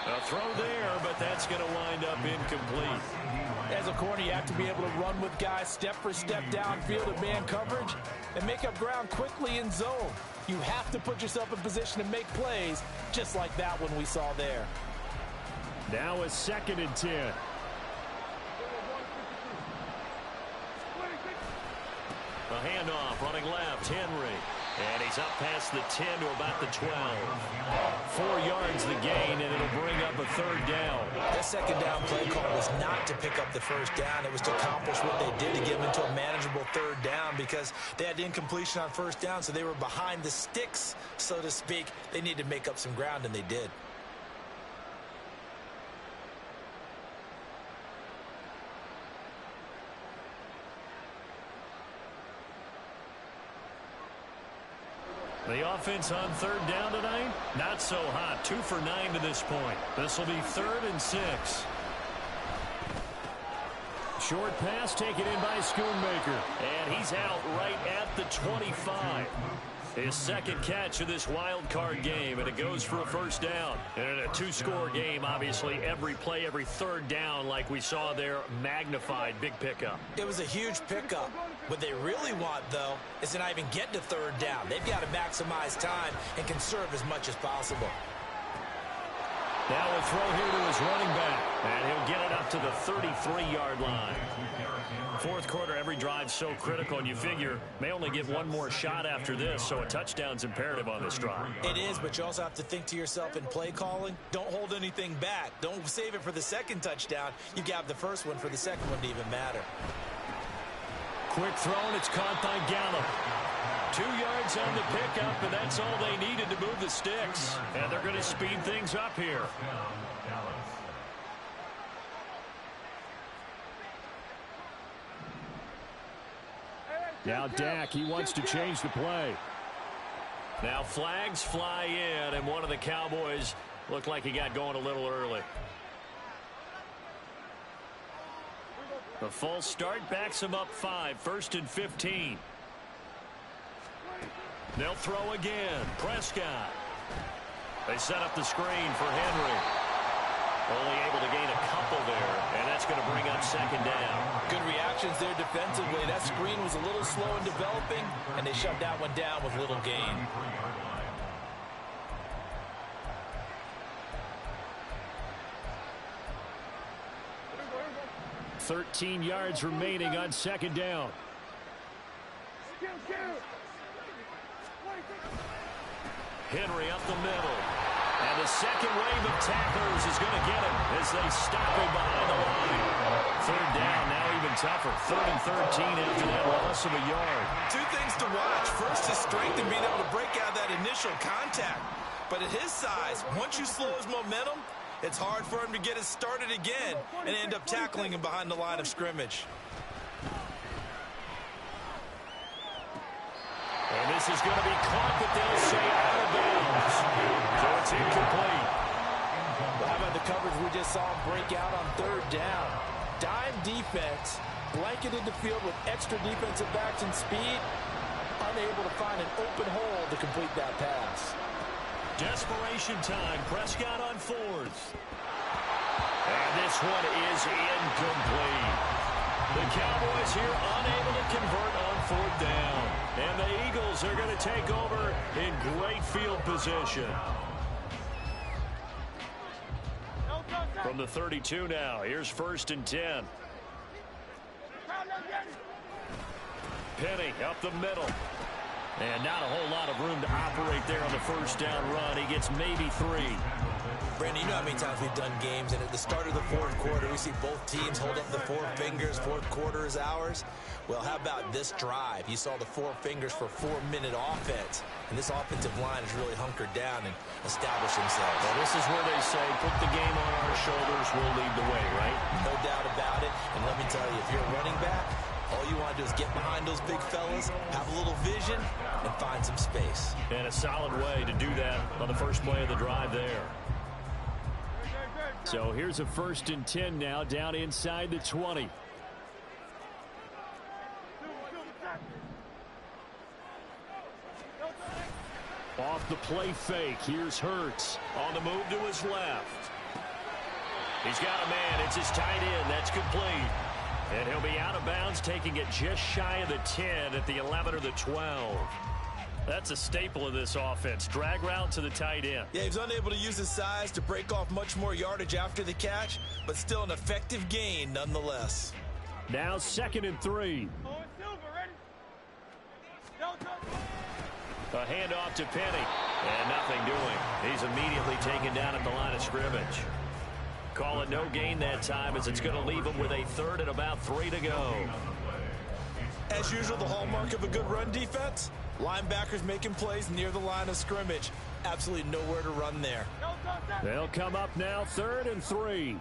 A throw there, but that's going to wind up incomplete. As a corner, you have to be able to run with guys step for step downfield in man coverage and make up ground quickly in zone. You have to put yourself in position to make plays, just like that one we saw there. Now a 2nd and 10. A handoff running left, Henry. And he's up past the 10 to about the 12. 4 yards the gain, and it'll bring up a 3rd down. That 2nd down play call was not to pick up the 1st down. It was to accomplish what they did to get them into a manageable 3rd down because they had incompletion on 1st down, so they were behind the sticks, so to speak. They needed to make up some ground, and they did. The offense on 3rd down tonight, not so hot. 2 for 9 to this point. This will be 3rd and 6. Short pass taken in by Schoonmaker. And he's out right at the 25. His 2nd catch of this wild card game, and it goes for a 1st down. And in a 2-score game, obviously, every play, every 3rd down, like we saw there, magnified. Big pickup. It was a huge pickup. What they really want, though, is to not even get to 3rd down. They've got to maximize time and conserve as much as possible. Now a throw here to his running back, and he'll get it up to the 33-yard line. 4th quarter, every drive so critical, and you figure may only get one more shot after this, so a touchdown's imperative on this drive. It is, but you also have to think to yourself in play calling, don't hold anything back. Don't save it for the 2nd touchdown. You got the 1st one for the 2nd one to even matter. Quick throw, and it's caught by Gallup. 2 yards on the pickup, and that's all they needed to move the sticks. And they're going to speed things up here. Now Dak, he wants to change the play. Now flags fly in, and one of the Cowboys looked like he got going a little early. The false start backs him up 5, 1st and 15. They'll throw again. Prescott. They set up the screen for Henry. Only able to gain a couple there, and that's going to bring up second down. Good reactions there defensively. That screen was a little slow in developing, and they shut that one down with little gain. 13 yards remaining on second down. Henry up the middle. And the second wave of tacklers is going to get him as they stop him behind the line. Third down, now even tougher. 3rd and 13 after that loss of a yard. Two things to watch. First, his strength and being able to break out that initial contact. But at his size, once you slow his momentum, it's hard for him to get it started again and end up tackling him behind the line of scrimmage. And this is going to be caught, but they'll say out of bounds. So it's incomplete. Well, how about the coverage we just saw him break out on 3rd down? Dime defense, blanketed the field with extra defensive backs and speed, unable to find an open hole to complete that pass. Desperation time. Prescott on 4th. And this one is incomplete. The Cowboys here unable to convert on 4th down. And the Eagles are going to take over in great field position. From the 32 now, here's 1st and 10. Penny up the middle. And not a whole lot of room to operate there on the 1st down run. He gets maybe 3. Brandon, you know how many times we've done games, and at the start of the 4th quarter, we see both teams hold up the 4 fingers, 4th quarter is ours. Well, how about this drive? You saw the 4 fingers for 4-minute offense, and this offensive line has really hunkered down and established themselves. Well, this is where they say, put the game on our shoulders, we'll lead the way, right? No doubt about it, and let me tell you, if you're a running back, all you want to do is get behind those big fellas, have a little vision, and find some space. And a solid way to do that on the first play of the drive there. So here's a 1st and 10 now, down inside the 20. Off the play fake, here's Hurts. On the move to his left. He's got a man, it's his tight end, that's complete. And he'll be out of bounds, taking it just shy of the 10 at the 11 or the 12. That's a staple of this offense. Drag route to the tight end. Yeah, he's unable to use his size to break off much more yardage after the catch, but still an effective gain nonetheless. Now 2nd and 3. A handoff to Penny. And nothing doing. He's immediately taken down at the line of scrimmage. Call it no gain that time as it's going to leave him with a 3rd and about 3 to go. As usual, the hallmark of a good run defense, linebackers making plays near the line of scrimmage. Absolutely nowhere to run there. They'll come up now 3rd and 3.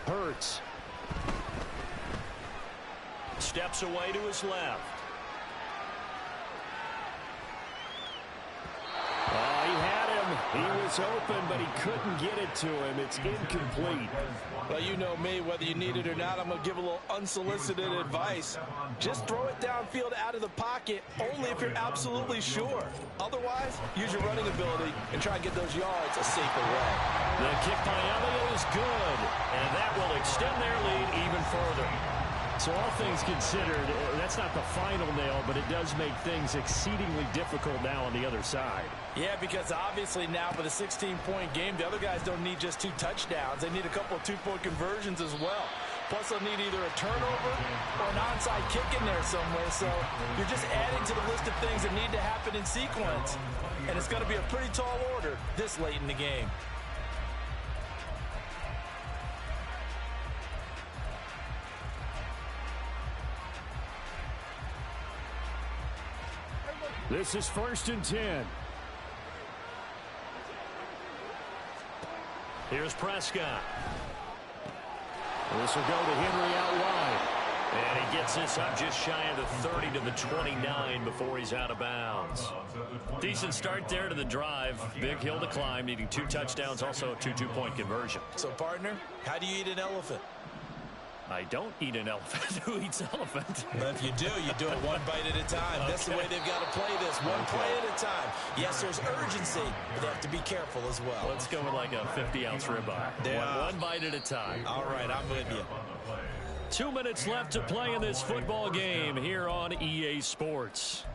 Hurts. Steps away to his left. Oh, he had him. He was open, but he couldn't get it to him. It's incomplete. Well, you know me, whether you need it or not, I'm going to give a little unsolicited advice. Just throw it downfield out of the pocket, only if you're absolutely sure. Otherwise, use your running ability and try and get those yards a safer way. The kick by Elliott is good, and that will extend their lead even further. So all things considered, that's not the final nail, but it does make things exceedingly difficult now on the other side. Yeah, because obviously now with a 16-point game, the other guys don't need just 2 touchdowns. They need a couple of 2-point conversions as well. Plus, they'll need either a turnover or an onside kick in there somewhere. So you're just adding to the list of things that need to happen in sequence. And it's going to be a pretty tall order this late in the game. This is 1st and 10. Here's Prescott. This will go to Henry out wide. And he gets this up just shy of the 30 to the 29 before he's out of bounds. Decent start there to the drive. Big hill to climb, needing 2 touchdowns, also a 2 2-point conversion. So, partner, how do you eat an elephant? I don't eat an elephant. Who eats elephant? But if you do it one bite at a time. Okay. That's the way they've got to play this, one play at a time. Yes, there's urgency, but they have to be careful as well. Let's go with like a 50-ounce ribeye. One bite at a time. All right, I'm with you. 2 minutes left to play in this football game here on EA Sports.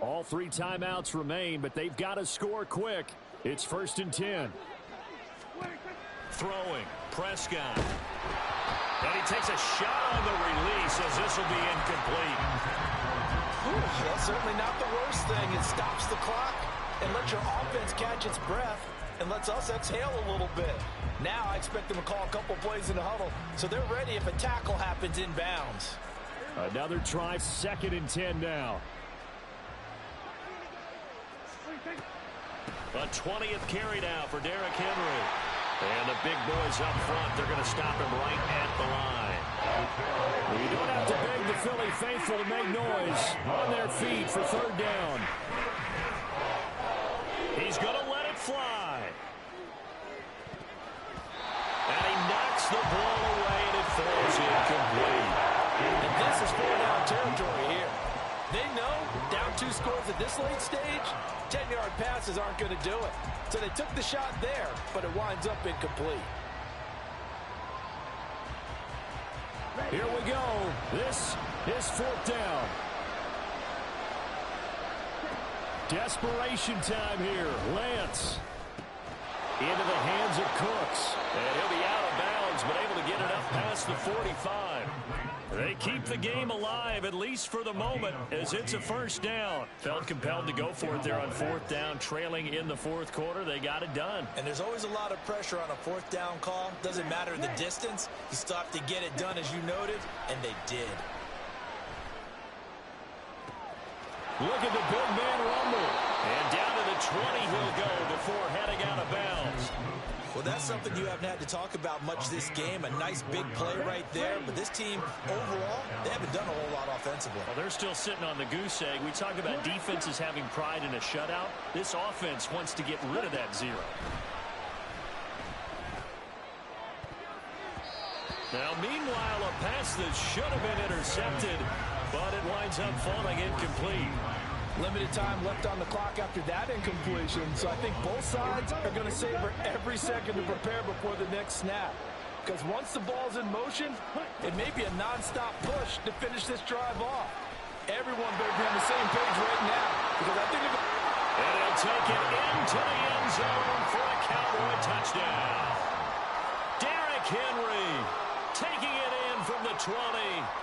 All 3 timeouts remain, but they've got to score quick. It's 1st and 10. Throwing, Prescott. And he takes a shot on the release as this will be incomplete. Well, certainly not the worst thing. It stops the clock and lets your offense catch its breath and lets us exhale a little bit. Now I expect them to call a couple plays in the huddle, so they're ready if a tackle happens inbounds. Another try, 2nd and 10 now. A 20th carry now for Derrick Henry. And the big boys up front, they're going to stop him right at the line. You don't have to beg the Philly faithful to make noise. On their feet for 3rd down. He's going to let it fly. And he knocks the ball away, and it falls incomplete. And this is 4-down territory here. They know down 2 scores at this late stage, 10-yard passes aren't going to do it. So they took the shot there, but it winds up incomplete. Here we go. This is 4th down. Desperation time here. Lance into the hands of Cooks. And he'll be out of bounds, but able to get it up past the 45. They keep the game alive, at least for the moment, as it's a 1st down. Felt compelled to go for it there on 4th down, trailing in the 4th quarter. They got it done. And there's always a lot of pressure on a 4th down call. Doesn't matter the distance. You still have to get it done, as you noted, and they did. Look at the big man rumble. And down to the 20 he'll go before heading out of bounds. Well, that's something you haven't had to talk about much this game. A nice big play right there. But this team, overall, they haven't done a whole lot offensively. Well, they're still sitting on the goose egg. We talk about defenses having pride in a shutout. This offense wants to get rid of that 0. Now, meanwhile, a pass that should have been intercepted, but it winds up falling incomplete. Limited time left on the clock after that incompletion, so I think both sides are going to savor every second to prepare before the next snap. Because once the ball's in motion, it may be a nonstop push to finish this drive off. Everyone better be on the same page right now, because I think and he'll take it into the end zone for a Cowboy touchdown. Derrick Henry taking it in from the 20.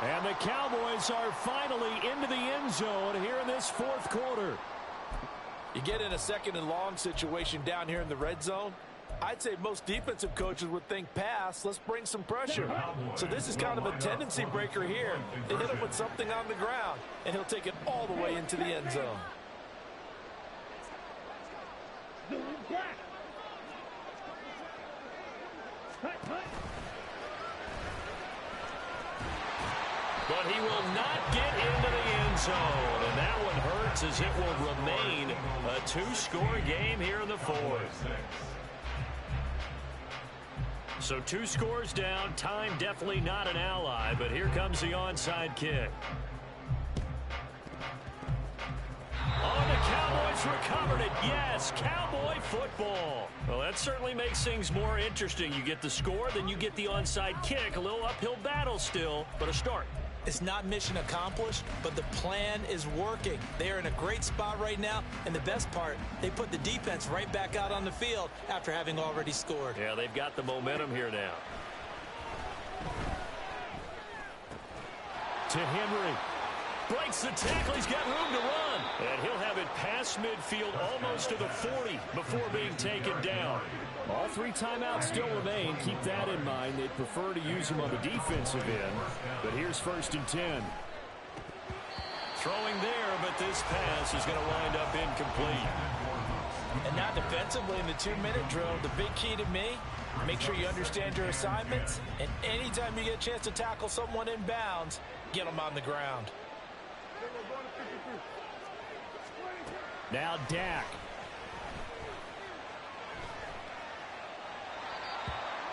And the Cowboys are finally into the end zone here in this 4th quarter. You get in a 2nd and long situation down here in the red zone. I'd say most defensive coaches would think pass, let's bring some pressure. So this is kind of a tendency breaker here. They hit him with something on the ground, and he'll take it all the way into the end zone. But he will not get into the end zone. And that one hurts, as it will remain a 2-score game here in the 4th. So 2 scores down. Time definitely not an ally. But here comes the onside kick. Oh, the Cowboys recovered it. Yes, Cowboy football. Well, that certainly makes things more interesting. You get the score, then you get the onside kick. A little uphill battle still, but a start. It's not mission accomplished, but the plan is working. They are in a great spot right now, and the best part, they put the defense right back out on the field after having already scored. Yeah, they've got the momentum here now. To Henry. Breaks the tackle. He's got room to run. And he'll have it past midfield almost to the 40 before being taken down. All 3 timeouts still remain. Keep that in mind. They'd prefer to use them on the defensive end. But here's 1st and 10. Throwing there, but this pass is going to wind up incomplete. And now defensively in the 2-minute drill, the big key to me, make sure you understand your assignments. And anytime you get a chance to tackle someone in bounds, get them on the ground. Now Dak.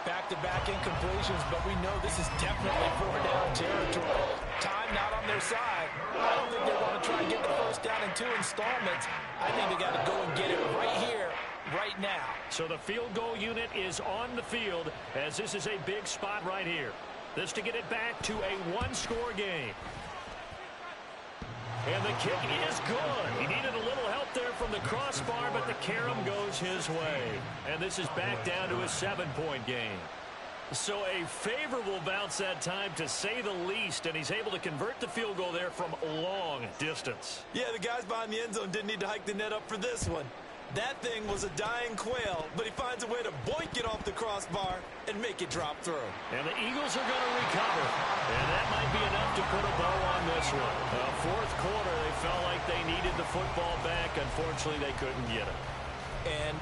back-to-back incompletions, but we know this is definitely 4-down territory. Time not on their side. I don't think they're going to try and get the first down in 2 installments. I think they got to go and get it right here, right now. So the field goal unit is on the field as this is a big spot right here. This to get it back to a one-score game. And the kick is good. He needed a little help there from the crossbar, but the carom goes his way. And this is back down to a 7-point game. So a favorable bounce that time, to say the least, and he's able to convert the field goal there from long distance. Yeah, the guys behind the end zone didn't need to hike the net up for this one. That thing was a dying quail, but he finds a way to boink it off the crossbar and make it drop through. And the Eagles are going to recover. And that might be enough to put a bow on this one. Fourth quarter, they felt like they needed the football back. Unfortunately, they couldn't get it. And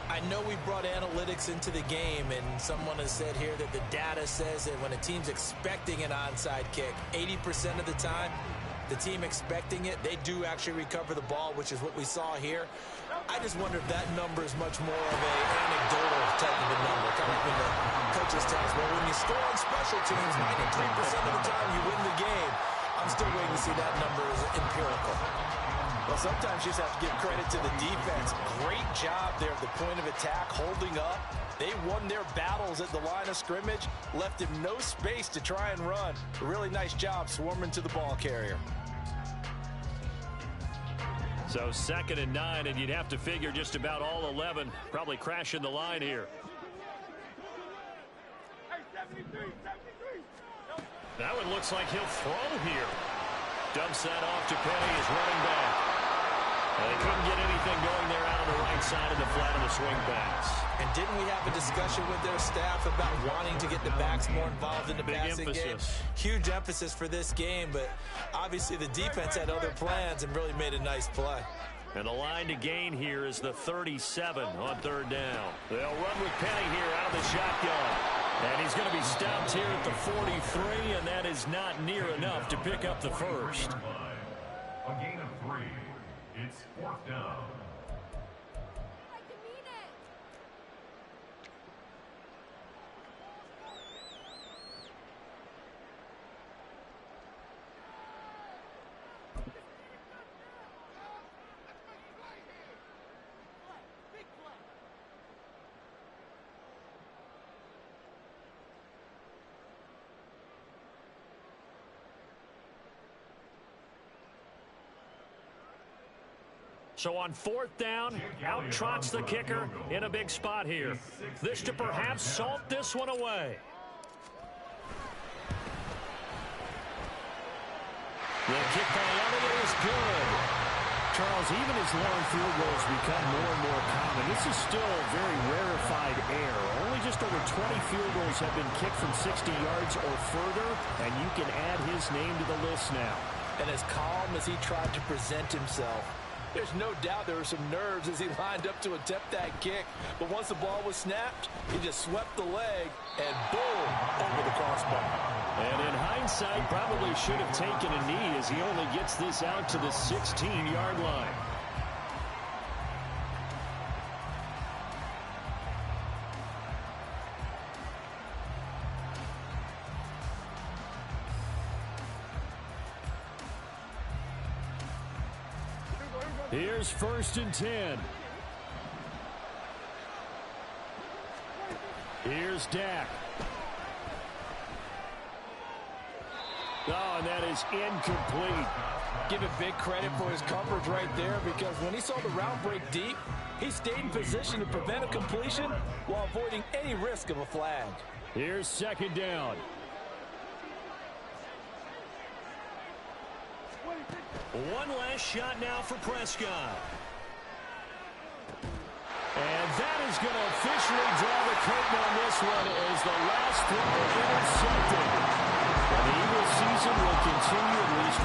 I know we brought analytics into the game, and someone has said here that the data says that when a team's expecting an onside kick, 80% of the time, the team expecting it, they do actually recover the ball, which is what we saw here. I just wonder if that number is much more of an anecdotal type of a number. Kind of when the coaches tell us, well, when you score on special teams, 93% of the time you win the game. I'm still waiting to see that number is empirical. Well, sometimes you just have to give credit to the defense. Great job there at the point of attack, holding up. They won their battles at the line of scrimmage, left him no space to try and run. A really nice job swarming to the ball carrier. So 2nd and 9, and you'd have to figure just about all 11 probably crashing the line here. That one looks like he'll throw here. Dumps that off to Penny as running back. They couldn't get anything going there out on the right side of the flat of the swing pass. And didn't we have a discussion with their staff about wanting to get the backs more involved in the passing game? Huge emphasis for this game, but obviously the defense had other plans and really made a nice play. And the line to gain here is the 37 on 3rd down. They'll run with Penny here out of the shotgun. And he's going to be stopped here at the 43, and that is not near enough to pick up the first. A gain of 3. It's 4th down. So on 4th down, out trots the kicker in a big spot here. This to perhaps salt this one away. The kick by Elliott is good. Charles, even as long field goals become more and more common, this is still very rarefied air. Only just over 20 field goals have been kicked from 60 yards or further, and you can add his name to the list now. And as calm as he tried to present himself, there's no doubt there were some nerves as he lined up to attempt that kick. But once the ball was snapped, he just swept the leg and boom, over the crossbar. And in hindsight, probably should have taken a knee as he only gets this out to the 16-yard line. Here's 1st and 10. Here's Dak. Oh, and that is incomplete. Give him big credit for his coverage right there, because when he saw the route break deep, he stayed in position to prevent a completion while avoiding any risk of a flag. Here's 2nd down. One last shot now for Prescott. And that is going to officially draw the curtain on this one as the last throw intercepted. And the Eagles season will continue at least